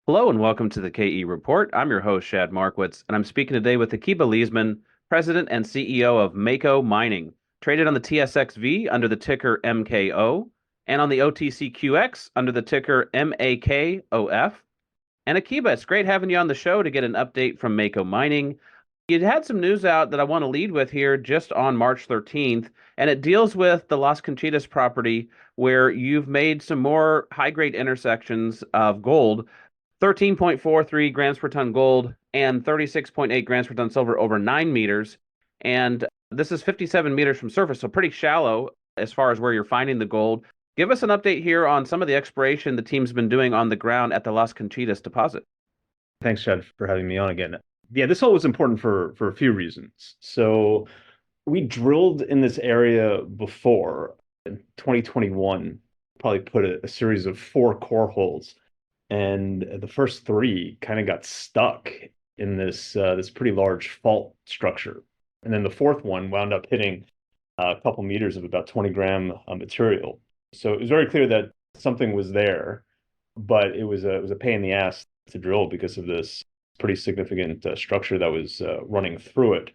Hello and welcome to the KE Report. I'm your host, Shad Markwitz, and I'm speaking today with Akiba Leisman, President and CEO of Mako Mining, traded on the TSX.V under the ticker MKO, and on the OTCQX under the ticker MAKOF. And Akiba, it's great having you on the show to get an update from Mako Mining. You had some news out that I want to lead with here just on March 13th, and it deals with the Las Conchitas property where you've made some more high-grade intersections of gold, 13.43 grams per ton gold and 36.8 grams per ton silver over 9 meters. And this is 57 meters from surface, so pretty shallow as far as where you're finding the gold. Give us an update here on some of the exploration the team's been doing on the ground at the Las Conchitas deposit. Thanks, Chad, for having me on again. Yeah, this hole was important for a few reasons. So we drilled in this area before in 2021, probably put a series of four core holes, and the first three kind of got stuck in this pretty large fault structure. And then the fourth one wound up hitting a couple meters of about 20-gram material. So it was very clear that something was there, but it was a pain in the ass to drill because of this pretty significant structure that was running through it.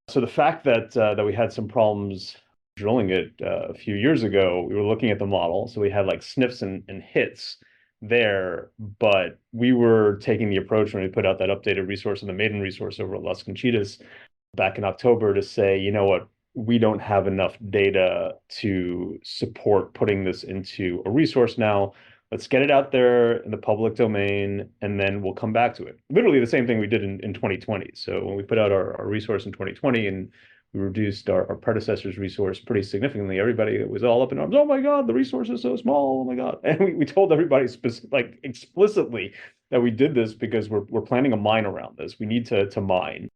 So the fact that we had some problems drilling it a few years ago, we were looking at the model, so we had like sniffs and hits there, but we were taking the approach when we put out that updated resource and the maiden resource over at Las Conchitas back in October to say, you know what, we don't have enough data to support putting this into a resource now. Let's get it out there in the public domain, and then we'll come back to it. Literally the same thing we did in 2020. So when we put out our resource in 2020 and we reduced our predecessor's resource pretty significantly, everybody was all up in arms. Oh my God, the resource is so small. Oh my God. And we told everybody like explicitly that we did this because we're planning a mine around this. We need to mine.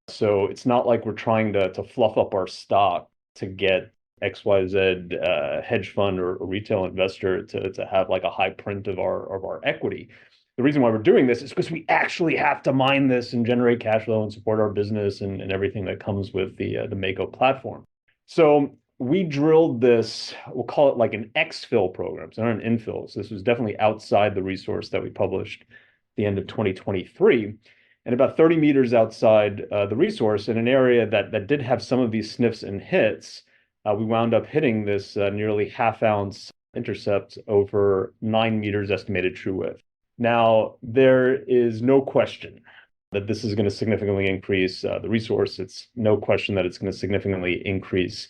So it's not like we're trying to fluff up our stock to get XYZ hedge fund or retail investor to have like a high print of our equity. The reason why we're doing this is because we actually have to mine this and generate cash flow and support our business and everything that comes with the Mako platform. So we drilled this, we'll call it like an exfill program. It's not an infill. So this was definitely outside the resource that we published at the end of 2023 and about 30 meters outside the resource in an area that did have some of these sniffs and hits. We wound up hitting this nearly half-ounce intercept over 9 meters estimated true width. Now, there is no question that this is going to significantly increase the resource. It's no question that it's going to significantly increase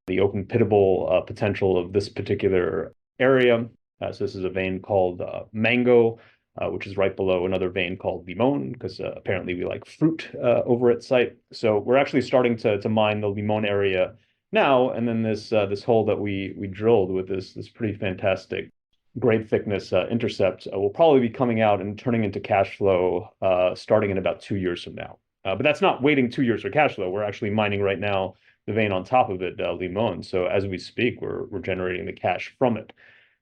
the open pittable potential of this particular area. So this is a vein called Mango, which is right below another vein called Limon, because apparently we like fruit over at site. So we're actually starting to mine the Limon area now, and then this hole that we drilled with this pretty fantastic grade thickness intercept will probably be coming out and turning into cash flow starting in about 2 years from now. But that's not waiting 2 years for cash flow. We're actually mining right now the vein on top of it, Limon. So as we speak, we're generating the cash from it.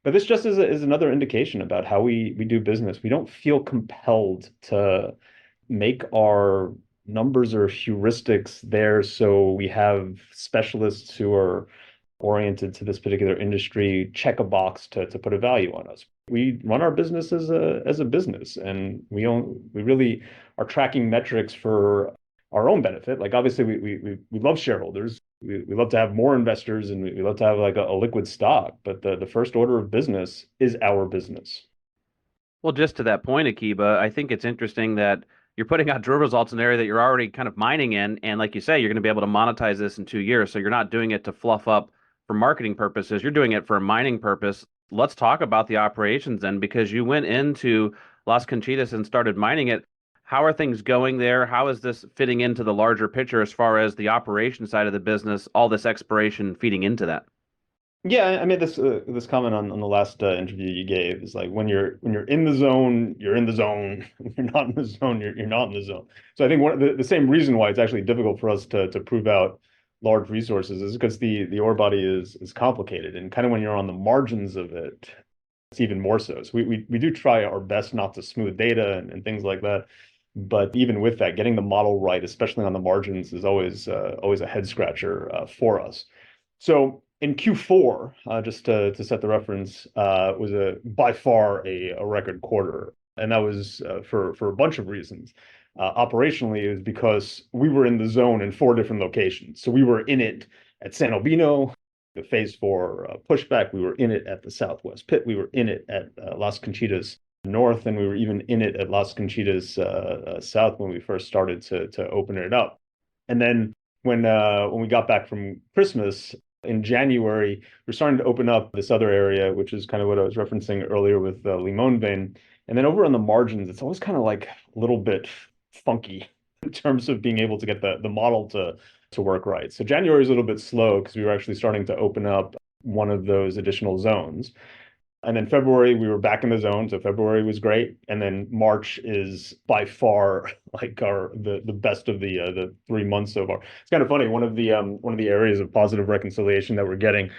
But this just is another indication about how we do business. We don't feel compelled to make our numbers or heuristics there so we have specialists who are oriented to this particular industry check a box to put a value on us. We run our business as a business, and we really are tracking metrics for our own benefit. Like obviously we love shareholders. We love to have more investors, and we love to have like a liquid stock, but the first order of business is our business. Well, just to that point, Akiba, I think it's interesting that you're putting out drill results in an area that you're already kind of mining in. And like you say, you're going to be able to monetize this in 2 years. So you're not doing it to fluff up for marketing purposes. You're doing it for a mining purpose. Let's talk about the operations then, because you went into Las Conchitas and started mining it. How are things going there? How is this fitting into the larger picture as far as the operation side of the business, all this exploration feeding into that? Yeah, I made this comment on the last interview you gave. Is like when you're in the zone, you're in the zone. When you're not in the zone, you're not in the zone. So I think the same reason why it's actually difficult for us to prove out large resources is because the ore body is complicated, and kind of when you're on the margins of it, it's even more so. So we do try our best not to smooth data and things like that. But even with that, getting the model right, especially on the margins, is always a head scratcher for us. So in Q4, just to set the reference, was by far a record quarter. And that was for a bunch of reasons. Operationally, it was because we were in the zone in 4 different locations. So we were in it at San Albino, the phase 4 pushback. We were in it at the Southwest Pit. We were in it at Las Conchitas North, and we were even in it at Las Conchitas South when we first started to open it up. And then when we got back from Christmas in January, we're starting to open up this other area, which is kind of what I was referencing earlier with the Limon vein. And then over on the margins, it's always kind of like a little bit funky in terms of being able to get the model to work right. So January is a little bit slow because we were actually starting to open up one of those additional zones. And then February, we were back in the zone. So February was great. And then March is by far like the best of the 3 months so far. It's kind of funny. One of the areas of positive reconciliation that we're getting,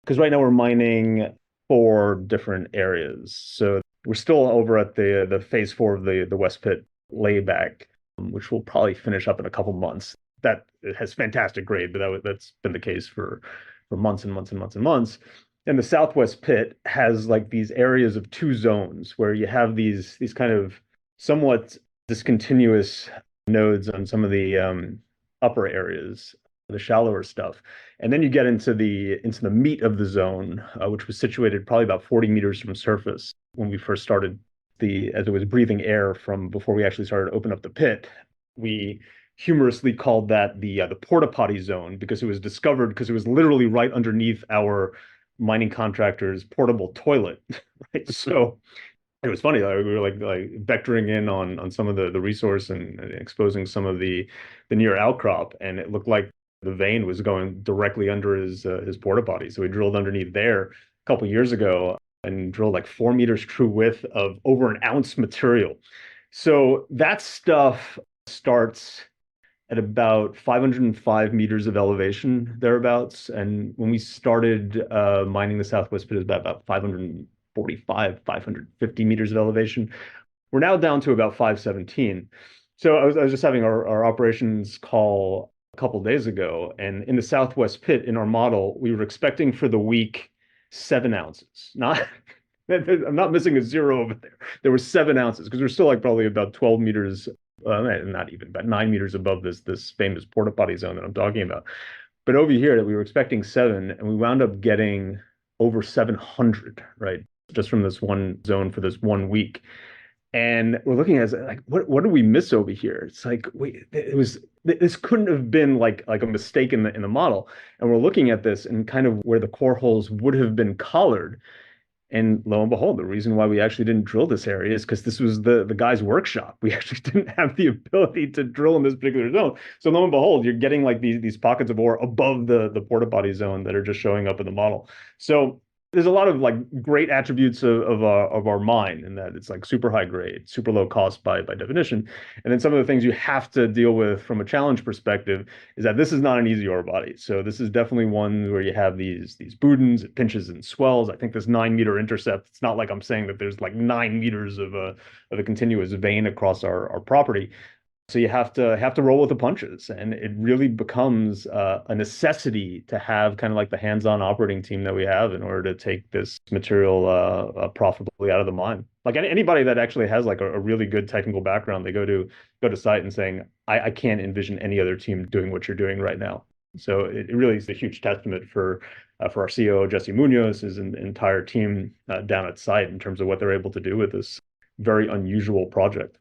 because right now we're mining 4 different areas. So we're still over at the phase 4 of the West Pit layback, which will probably finish up in a couple months. That has fantastic grade, but that's been the case for months and months and months and months. And the Southwest Pit has like these areas of 2 zones where you have these kind of somewhat discontinuous nodes on some of the upper areas, the shallower stuff. And then you get into the meat of the zone, which was situated probably about 40 meters from surface when we first started as it was breathing air from before we actually started to open up the pit. We humorously called that the porta potty zone because it was discovered because it was literally right underneath our mining contractor's portable toilet, right? So it was funny. We were like vectoring in on some of the resource and exposing some of the near outcrop, and it looked like the vein was going directly under his porta potty. So we drilled underneath there a couple years ago and drilled like 4 meters true width of over an ounce material. So that stuff starts at about 505 meters of elevation, thereabouts. And when we started mining the Southwest Pit, it was about 545, 550 meters of elevation. We're now down to about 517. So I was just having our operations call a couple of days ago, and in the Southwest Pit, in our model, we were expecting for the week 7 ounces. Not, I'm not missing a zero over there. There were 7 ounces because we're still like probably about 12 meters not even, about 9 meters above this famous porta potty zone that I'm talking about. But over here, we were expecting 7, and we wound up getting over 700, right? Just from this one zone for this 1 week. And we're looking at it like, what did we miss over here? It's like, wait, this couldn't have been like a mistake in the model. And we're looking at this and kind of where the core holes would have been collared. And lo and behold, the reason why we actually didn't drill this area is because this was the guy's workshop. We actually didn't have the ability to drill in this particular zone. So lo and behold, you're getting like these pockets of ore above the porta potty zone that are just showing up in the model. So there's a lot of like great attributes of our mine in that it's like super high grade, super low cost by definition. And then some of the things you have to deal with from a challenge perspective is that this is not an easy ore body. So this is definitely one where you have these boudins, it pinches and swells. I think this 9-meter intercept, it's not like I'm saying that there's like 9 meters of a continuous vein across our property. So you have to roll with the punches, and it really becomes a necessity to have kind of like the hands-on operating team that we have in order to take this material profitably out of the mine. Like anybody that actually has like a really good technical background, they go to site and saying, I can't envision any other team doing what you're doing right now. So it really is a huge testament for our CEO Jesse Munoz, his entire team down at site in terms of what they're able to do with this very unusual project.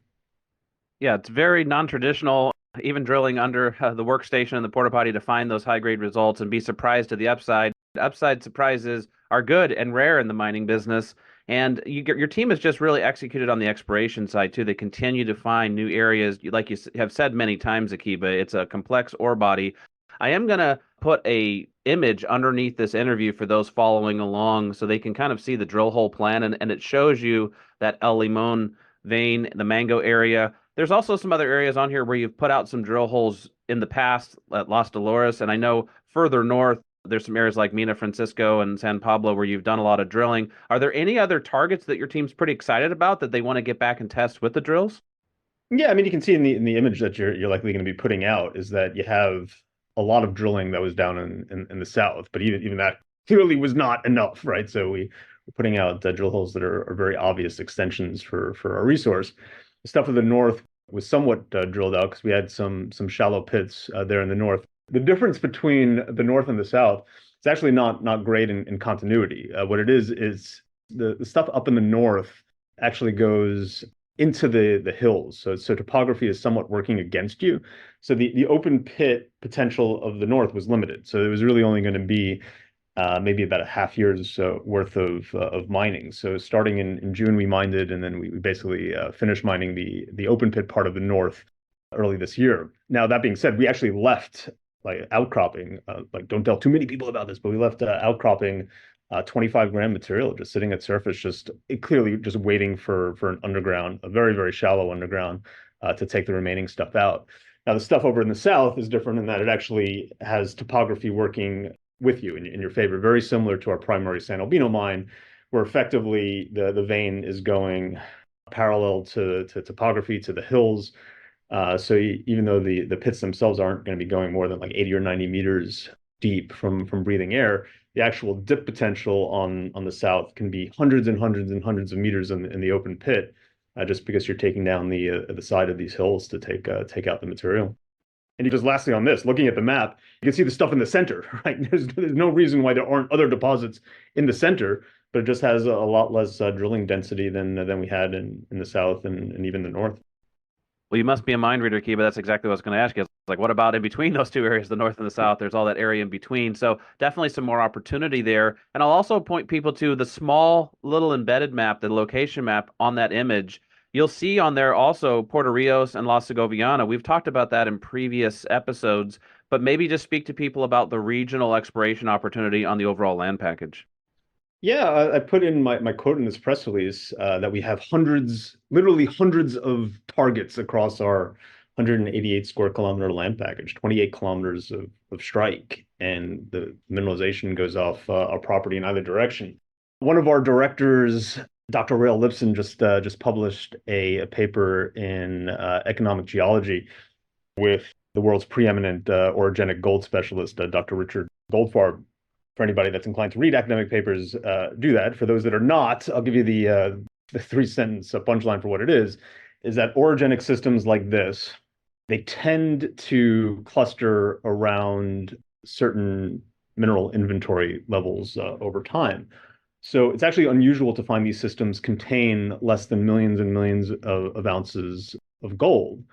Yeah, it's very non-traditional, even drilling under the workstation and the porta potty to find those high-grade results and be surprised to the upside. Upside surprises are good and rare in the mining business. And your team has just really executed on the exploration side too. They continue to find new areas. Like you have said many times, Akiba, it's a complex ore body. I am going to put a image underneath this interview for those following along so they can kind of see the drill hole plan. And it shows you that El Limon vein, the Mango area. There's also some other areas on here where you've put out some drill holes in the past at Las Dolores, and I know further north there's some areas like Mina Francisco and San Pablo where you've done a lot of drilling. Are there any other targets that your team's pretty excited about that they want to get back and test with the drills? Yeah, I mean, you can see in the image that you're likely going to be putting out is that you have a lot of drilling that was down in the south, but even that clearly was not enough, right? So we're putting out drill holes that are very obvious extensions for our resource. The stuff to the north was somewhat drilled out because we had some shallow pits there in the north. The difference between the north and the south is actually not great in continuity. What it is the stuff up in the north actually goes into the hills. So topography is somewhat working against you. So the open pit potential of the north was limited. So it was really only going to be maybe about a half year's worth of mining. So starting in June, we mined it, and then we basically finished mining the open pit part of the north early this year. Now, that being said, we actually left like outcropping, like don't tell too many people about this, but we left outcropping 25-gram material just sitting at surface, just clearly just waiting for an underground, a very, very shallow underground to take the remaining stuff out. Now, the stuff over in the south is different in that it actually has topography working with you in your favor, very similar to our primary San Albino mine, where effectively the vein is going parallel to topography, to the hills. So even though the pits themselves aren't going to be going more than like 80 or 90 meters deep from breathing air, the actual dip potential on the south can be hundreds and hundreds and hundreds of meters in the open pit, just because you're taking down the side of these hills to take out the material. And just lastly on this, looking at the map, you can see the stuff in the center, right? There's no reason why there aren't other deposits in the center, but it just has a lot less drilling density than we had in the south and even the north. Well, you must be a mind reader, Kiba. That's exactly what I was going to ask you. It's like, what about in between those two areas, the north and the south? There's all that area in between. So definitely some more opportunity there. And I'll also point people to the small little embedded map, the location map on that image. You'll see on there also Puerto Rios and La Segoviana. We've talked about that in previous episodes, but maybe just speak to people about the regional exploration opportunity on the overall land package. Yeah, I put in my quote in this press release that we have hundreds, literally hundreds of targets across our 188 square kilometer land package, 28 kilometers of strike, and the mineralization goes off our property in either direction. One of our directors, Dr. Rael Lipson, just published a paper in economic geology with the world's preeminent orogenic gold specialist, Dr. Richard Goldfarb. For anybody that's inclined to read academic papers, do that. For those that are not, I'll give you the three-sentence punchline for what it is that orogenic systems like this, they tend to cluster around certain mineral inventory levels over time. So it's actually unusual to find these systems contain less than millions and millions of ounces of gold.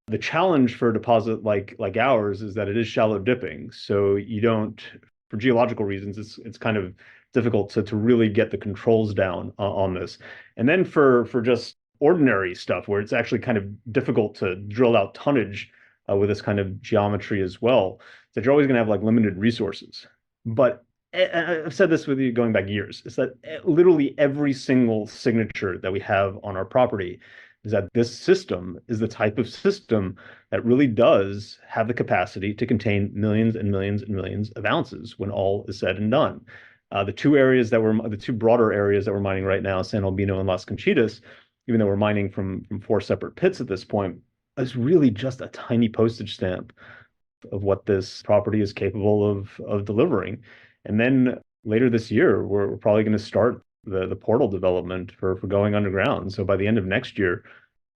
The challenge for a deposit like ours is that it is shallow dipping. So you don't, for geological reasons, it's kind of difficult to really get the controls down on this. And then for just ordinary stuff where it's actually kind of difficult to drill out tonnage with this kind of geometry as well, that you're always going to have like limited resources. But I've said this with you going back years, is that literally every single signature that we have on our property is that this system is the type of system that really does have the capacity to contain millions and millions and millions of ounces when all is said and done. The two broader areas that we're mining right now, San Albino and Las Conchitas, even though we're mining from four separate pits at this point, is really just a tiny postage stamp of what this property is capable of delivering. And then later this year, we're probably going to start the portal development for going underground. So by the end of next year,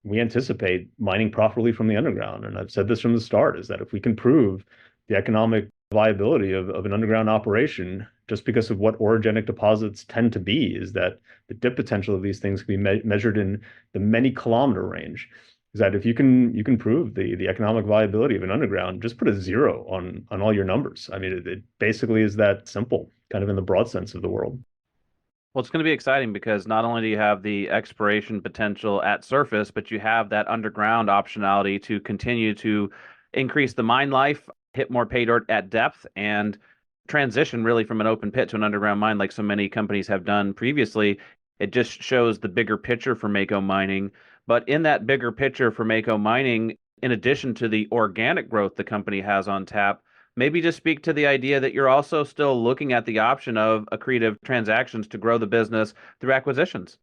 we anticipate mining properly from the underground. And I've said this from the start, is that if we can prove the economic viability of an underground operation, just because of what orogenic deposits tend to be, is that the dip potential of these things can be measured in the many kilometer range. Is that if you can prove the economic viability of an underground, just put a zero on all your numbers. I mean, it basically is that simple, kind of in the broad sense of the world. Well, it's going to be exciting because not only do you have the exploration potential at surface, but you have that underground optionality to continue to increase the mine life, hit more pay dirt at depth, and transition really from an open pit to an underground mine like so many companies have done previously. It just shows the bigger picture for Mako Mining. But in that bigger picture for Mako Mining, in addition to the organic growth the company has on tap, maybe just speak to the idea that you're also still looking at the option of accretive transactions to grow the business through acquisitions.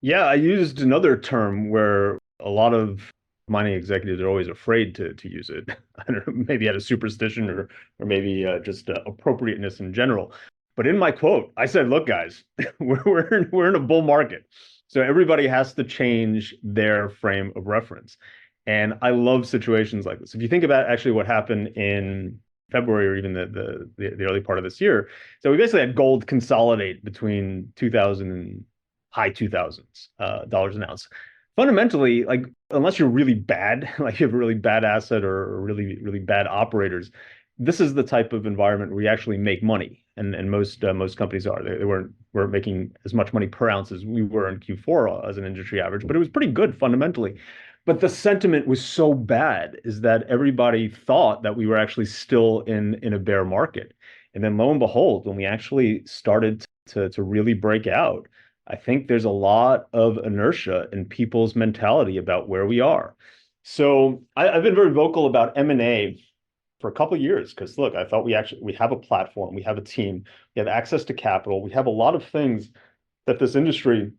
Yeah, I used another term where a lot of mining executives are always afraid to use it. I don't know, maybe out of superstition or maybe just appropriateness in general. But in my quote, I said, look, guys, we're in a bull market. So everybody has to change their frame of reference. And I love situations like this. If you think about actually what happened in February or even the early part of this year, so we basically had gold consolidate between 2000 and high 2000s dollars an ounce. Fundamentally, like unless you're really bad, like you have a really bad asset or really bad operators, this is the type of environment where you actually make money, and most companies are. They weren't making as much money per ounce as we were in Q4 as an industry average, but it was pretty good fundamentally. But the sentiment was so bad is that everybody thought that we were actually still in a bear market, and then lo and behold, when we actually started to really break out, I think there's a lot of inertia in people's mentality about where we are. So I've been very vocal about M&A for a couple of years because look, I thought we have a platform, we have a team, we have access to capital, we have a lot of things that this industry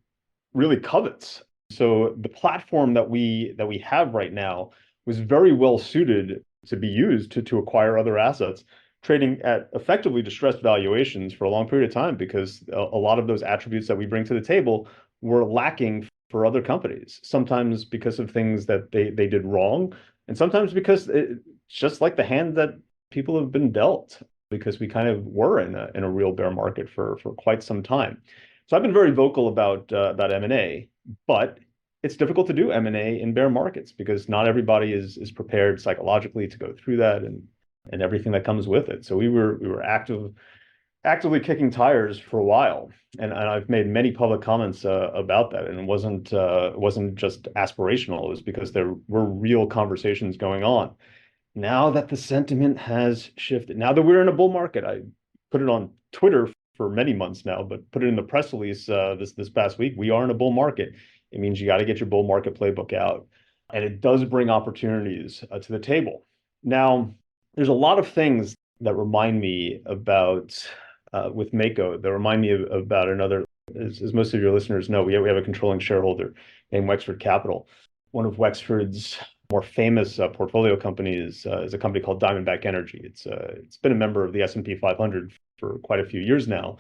really covets. So the platform that we have right now was very well suited to be used to acquire other assets, trading at effectively distressed valuations for a long period of time because a lot of those attributes that we bring to the table were lacking for other companies. Sometimes because of things that they did wrong, and sometimes because it's just like the hand that people have been dealt because we kind of were in a real bear market for quite some time. So I've been very vocal about M&A, but it's difficult to do M&A in bear markets because not everybody is prepared psychologically to go through that and everything that comes with it. So we were actively kicking tires for a while, and I've made many public comments about that, and it wasn't just aspirational. It was because there were real conversations going on. Now that the sentiment has shifted, now that we're in a bull market, I put it on Twitter for many months now, but put it in the press release this past week. We are in a bull market. It means you got to get your bull market playbook out, and it does bring opportunities to the table. Now, there's a lot of things that remind me about with Mako that remind me about another. As most of your listeners know, we have a controlling shareholder named Wexford Capital. One of Wexford's more famous portfolio companies is a company called Diamondback Energy. It's been a member of the S&P 500 for quite a few years now.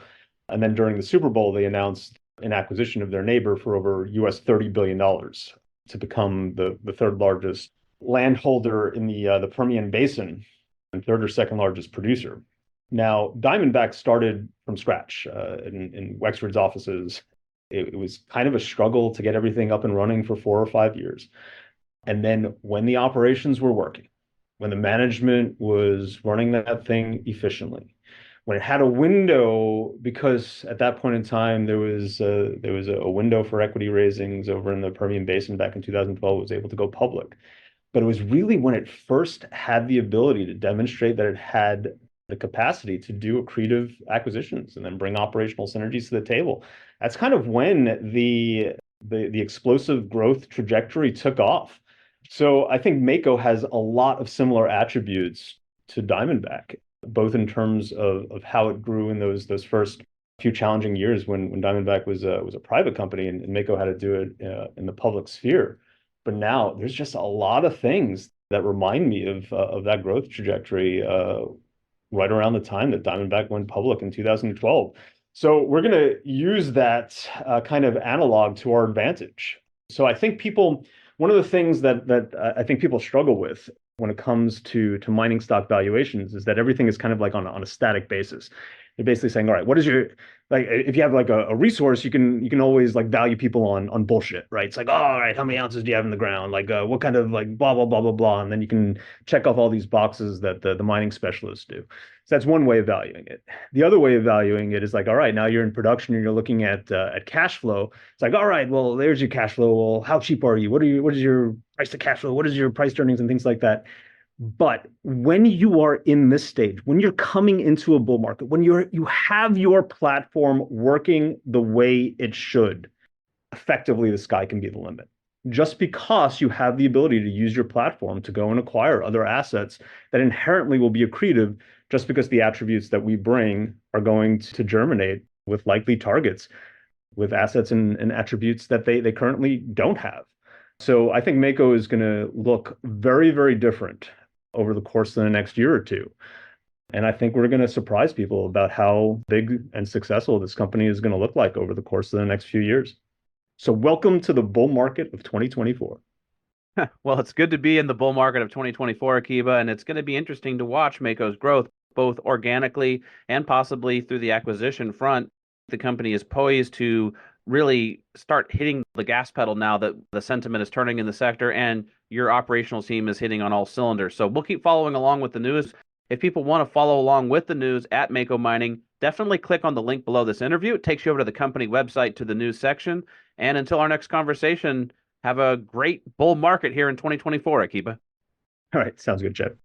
And then during the Super Bowl, they announced an acquisition of their neighbor for over US $30 billion to become the third largest landholder in the Permian Basin and third or second largest producer. Now, Diamondback started from scratch in Wexford's offices. It was kind of a struggle to get everything up and running for 4 or 5 years. And then when the operations were working, when the management was running that thing efficiently, when it had a window, because at that point in time there was a window for equity raisings over in the Permian Basin back in 2012, it was able to go public. But it was really when it first had the ability to demonstrate that it had the capacity to do accretive acquisitions and then bring operational synergies to the table. That's kind of when the explosive growth trajectory took off. So I think Mako has a lot of similar attributes to Diamondback, both in terms of how it grew in those first few challenging years when Diamondback was a private company and Mako had to do it in the public sphere. But now there's just a lot of things that remind me of that growth trajectory right around the time that Diamondback went public in 2012. So we're going to use that kind of analog to our advantage. So I think one of the things that I think people struggle with when it comes to mining stock valuations is that everything is kind of like on a static basis. They're basically saying, all right, what is your, like, if you have like a resource, you can always like value people on bullshit, right? It's like, oh, all right, how many ounces do you have in the ground? Like, what kind of like blah, blah, blah, blah, blah. And then you can check off all these boxes that the mining specialists do. So that's one way of valuing it. The other way of valuing it is like, all right, now you're in production and you're looking at cash flow. It's like, all right, well, there's your cash flow. Well, how cheap are you? What is your price to cash flow? What is your price to earnings and things like that? But when you are in this stage, when you're coming into a bull market, when you have your platform working the way it should, effectively the sky can be the limit. Just because you have the ability to use your platform to go and acquire other assets that inherently will be accretive, just because the attributes that we bring are going to germinate with likely targets, with assets and attributes that they currently don't have. So I think Mako is going to look very, very different over the course of the next year or two. And I think we're going to surprise people about how big and successful this company is going to look like over the course of the next few years. So welcome to the bull market of 2024. Well, it's good to be in the bull market of 2024, Akiba, and it's going to be interesting to watch Mako's growth, both organically and possibly through the acquisition front. The company is poised to really start hitting the gas pedal now that the sentiment is turning in the sector and your operational team is hitting on all cylinders. So we'll keep following along with the news. If people want to follow along with the news at Mako Mining, definitely click on the link below this interview. It takes you over to the company website to the news section. And until our next conversation, have a great bull market here in 2024, Akiba. All right, sounds good, Chad.